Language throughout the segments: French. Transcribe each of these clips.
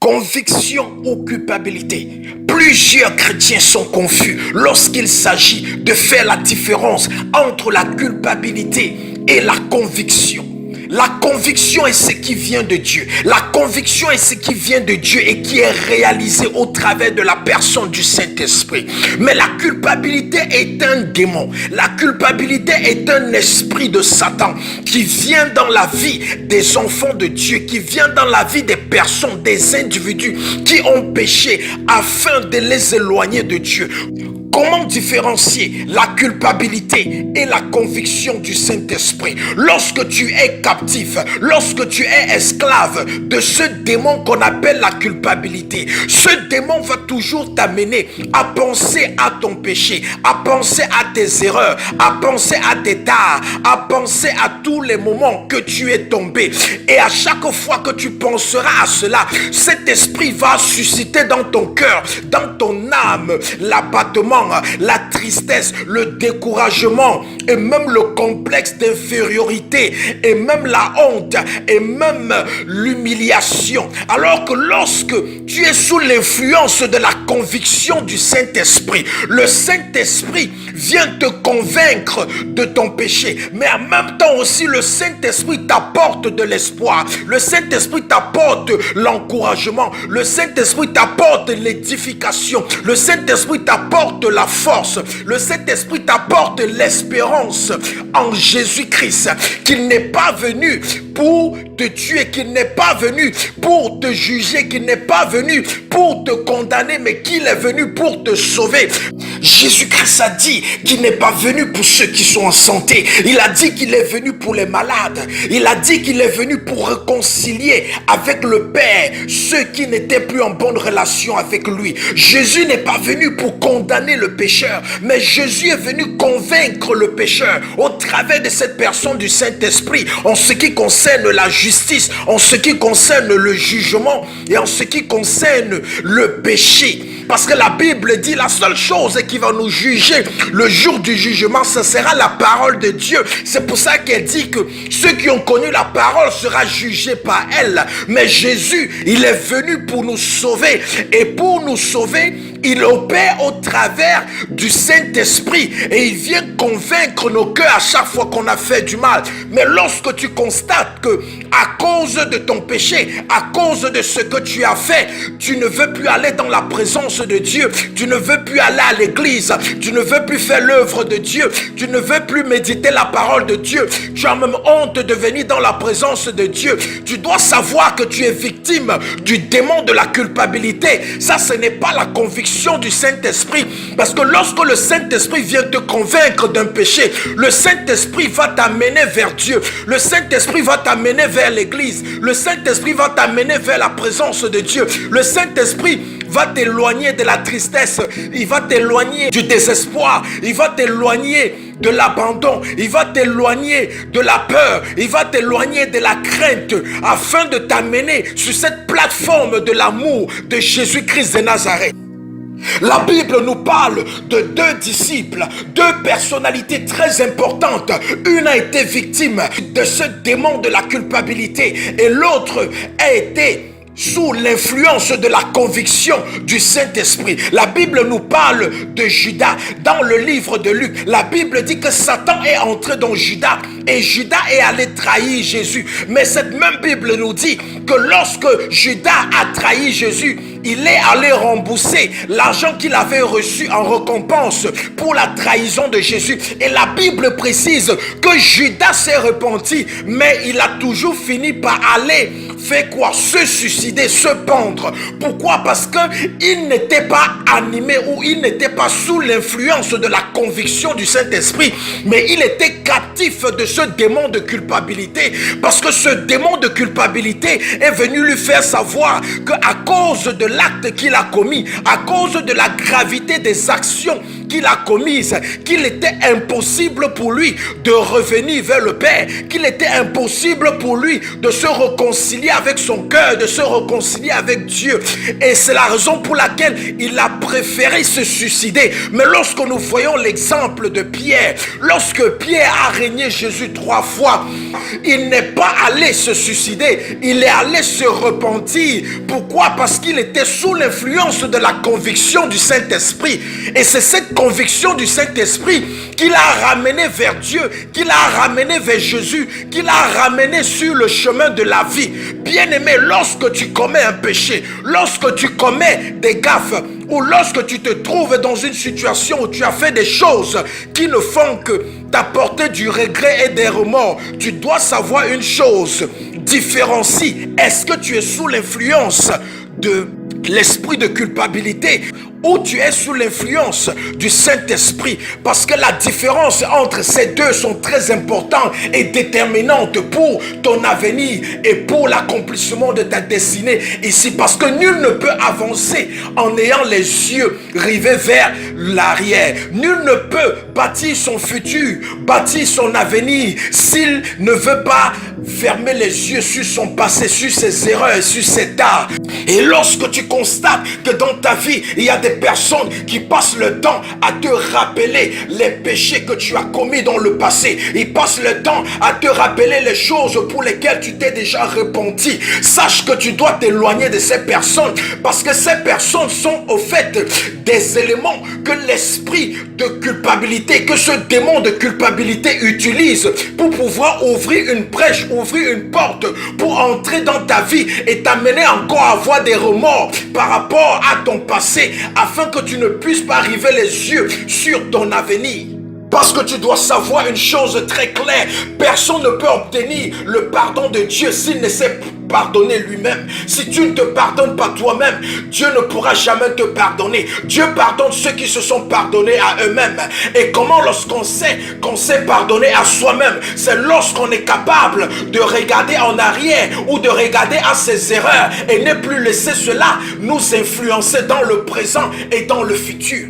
Conviction ou culpabilité. Plusieurs chrétiens sont confus lorsqu'il s'agit de faire la différence entre la culpabilité et la conviction. La conviction est ce qui vient de Dieu. La conviction est ce qui vient de Dieu et qui est réalisé au travers de la personne du Saint-Esprit. Mais la culpabilité est un démon. La culpabilité est un esprit de Satan qui vient dans la vie des enfants de Dieu, qui vient dans la vie des personnes, des individus qui ont péché afin de les éloigner de Dieu. Comment différencier la culpabilité et la conviction du Saint-Esprit? Lorsque tu es captif, lorsque tu es esclave de ce démon qu'on appelle la culpabilité, ce démon va toujours t'amener à penser à ton péché, à penser à tes erreurs, à penser à tes tares, à penser à tous les moments que tu es tombé. Et à chaque fois que tu penseras à cela, cet esprit va susciter dans ton cœur, dans ton âme, l'abattement, la tristesse, le découragement et même le complexe d'infériorité et même la honte et même l'humiliation. Alors que lorsque tu es sous l'influence de la conviction du Saint-Esprit, le Saint-Esprit vient te convaincre de ton péché, mais en même temps aussi le Saint-Esprit t'apporte de l'espoir, le Saint-Esprit t'apporte l'encouragement, le Saint-Esprit t'apporte l'édification, le Saint-Esprit t'apporte la force, le Saint-Esprit t'apporte l'espérance en Jésus-Christ, qu'il n'est pas venu pour te tuer, qu'il n'est pas venu pour te juger, qu'il n'est pas venu pour te condamner, mais qu'il est venu pour te sauver. Jésus-Christ a dit qu'il n'est pas venu pour ceux qui sont en santé. Il a dit qu'il est venu pour les malades. Il a dit qu'il est venu pour réconcilier avec le Père ceux qui n'étaient plus en bonne relation avec lui. Jésus n'est pas venu pour condamner le pécheur, mais Jésus est venu convaincre le pécheur au travers de cette personne du Saint-Esprit en ce qui concerne la justice, en ce qui concerne le jugement et en ce qui concerne le péché. Parce que la Bible dit la seule chose qui va nous juger le jour du jugement, ce sera la parole de Dieu. C'est pour ça qu'elle dit que ceux qui ont connu la parole seront jugés par elle. Mais Jésus, il est venu pour nous sauver. Et pour nous sauver, il opère au travers du Saint-Esprit et il vient convaincre nos cœurs à chaque fois qu'on a fait du mal. Mais lorsque tu constates que à cause de ton péché, à cause de ce que tu as fait, tu ne veux plus aller dans la présence de Dieu, tu ne veux plus aller à l'église, tu ne veux plus faire l'œuvre de Dieu, tu ne veux plus méditer la parole de Dieu, tu as même honte de venir dans la présence de Dieu. Tu dois savoir que tu es victime du démon de la culpabilité. Ça, ce n'est pas la conviction du Saint-Esprit, parce que lorsque le Saint-Esprit vient te convaincre d'un péché, le Saint-Esprit va t'amener vers Dieu, le Saint-Esprit va t'amener vers l'église, le Saint-Esprit va t'amener vers la présence de Dieu, le Saint-Esprit va t'éloigner de la tristesse, il va t'éloigner du désespoir, il va t'éloigner de l'abandon, il va t'éloigner de la peur, il va t'éloigner de la crainte afin de t'amener sur cette plateforme de l'amour de Jésus-Christ de Nazareth. La Bible nous parle de deux disciples, deux personnalités très importantes. Une a été victime de ce démon de la culpabilité et l'autre a été sous l'influence de la conviction du Saint-Esprit. La Bible nous parle de Judas. Dans le livre de Luc, la Bible dit que Satan est entré dans Judas et Judas est allé trahir Jésus. Mais cette même Bible nous dit que lorsque Judas a trahi Jésus, il est allé rembourser l'argent qu'il avait reçu en récompense pour la trahison de Jésus. Et la Bible précise que Judas s'est repenti, mais il a toujours fini par aller faire quoi? Se suicider, se pendre. Pourquoi? Parce qu'il n'était pas animé ou il n'était pas sous l'influence de la conviction du Saint-Esprit, mais il était captif de ce démon de culpabilité. Parce que ce démon de culpabilité est venu lui faire savoir qu'à cause de l'acte qu'il a commis, à cause de la gravité des actions qu'il a commises, qu'il était impossible pour lui de revenir vers le Père, qu'il était impossible pour lui de se réconcilier avec son cœur, de se réconcilier avec Dieu. Et c'est la raison pour laquelle il a préféré se suicider. Mais lorsque nous voyons l'exemple de Pierre, lorsque Pierre a régné Jésus 3 fois, il n'est pas allé se suicider, il est allé se repentir. Pourquoi? Parce qu'il était sous l'influence de la conviction du Saint-Esprit. Et c'est cette conviction du Saint-Esprit qui l'a ramené vers Dieu, qui l'a ramené vers Jésus, qui l'a ramené sur le chemin de la vie. Bien-aimé, lorsque tu commets un péché, lorsque tu commets des gaffes, ou lorsque tu te trouves dans une situation où tu as fait des choses qui ne font que t'apporter du regret et des remords, tu dois savoir une chose: différencie. Est-ce que tu es sous l'influence de l'esprit de culpabilité ou tu es sous l'influence du Saint-Esprit? Parce que la différence entre ces deux sont très importantes et déterminantes pour ton avenir et pour l'accomplissement de ta destinée ici. Parce que nul ne peut avancer en ayant les yeux rivés vers l'arrière. Nul ne peut bâtir son futur, bâtir son avenir s'il ne veut pas fermer les yeux sur son passé, sur ses erreurs, sur ses tares. Et lorsque tu constates que dans ta vie, il y a des personnes qui passent le temps à te rappeler les péchés que tu as commis dans le passé, ils passent le temps à te rappeler les choses pour lesquelles tu t'es déjà repenti, sache que tu dois t'éloigner de ces personnes, parce que ces personnes sont au fait des éléments que l'esprit de culpabilité, que ce démon de culpabilité utilise pour pouvoir ouvrir une brèche, ouvrir une porte pour entrer dans ta vie et t'amener encore à avoir des remords par rapport à ton passé, afin que tu ne puisses pas arriver les yeux sur ton avenir. Parce que tu dois savoir une chose très claire: personne ne peut obtenir le pardon de Dieu s'il ne sait pardonner lui-même. Si tu ne te pardonnes pas toi-même, Dieu ne pourra jamais te pardonner. Dieu pardonne ceux qui se sont pardonnés à eux-mêmes. Et comment lorsqu'on sait qu'on s'est pardonné à soi-même? C'est lorsqu'on est capable de regarder en arrière ou de regarder à ses erreurs et ne plus laisser cela nous influencer dans le présent et dans le futur.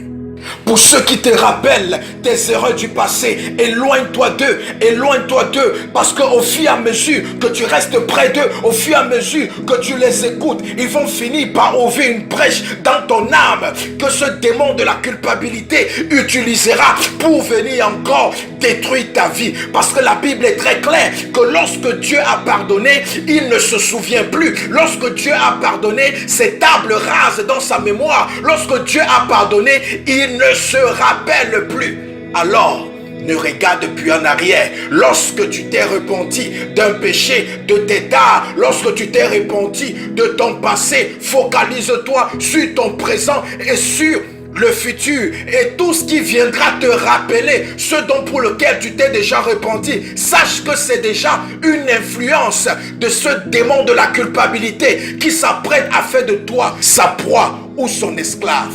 Pour ceux qui te rappellent tes erreurs du passé, éloigne-toi d'eux, parce qu'au fur et à mesure que tu restes près d'eux, au fur et à mesure que tu les écoutes, ils vont finir par ouvrir une brèche dans ton âme que ce démon de la culpabilité utilisera pour venir encore détruire ta vie. Parce que la Bible est très claire que lorsque Dieu a pardonné, il ne se souvient plus. Lorsque Dieu a pardonné, c'est table rase dans sa mémoire. Lorsque Dieu a pardonné, il ne se rappelle plus. Alors, ne regarde plus en arrière. Lorsque tu t'es repenti d'un péché, de tes tares, lorsque tu t'es repenti de ton passé, focalise-toi sur ton présent et sur le futur et tout ce qui viendra te rappeler ce dont pour lequel tu t'es déjà repenti. Sache que c'est déjà une influence de ce démon de la culpabilité qui s'apprête à faire de toi sa proie ou son esclave.